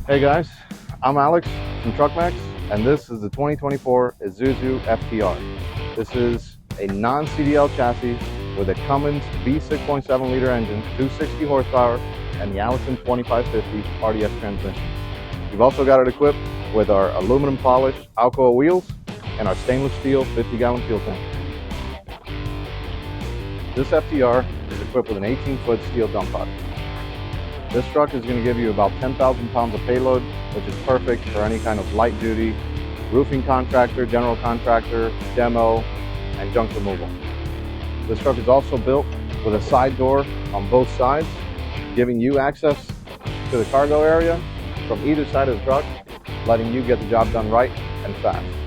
Hey guys, I'm Alex from TruckMax, and this is the 2024 Isuzu FTR. This is a non-CDL chassis with a Cummins B6.7 liter engine, 260 horsepower, and the Allison 2550 RDS transmission. We've also got it equipped with our aluminum polished BABCO wheels and our stainless steel 50-gallon fuel tank. This FTR is equipped with an 18-foot steel dump body. This truck is going to give you about 10,000 pounds of payload, which is perfect for any kind of light duty, roofing contractor, general contractor, demo, and junk removal. This truck is also built with a side door on both sides, giving you access to the cargo area from either side of the truck, letting you get the job done right and fast.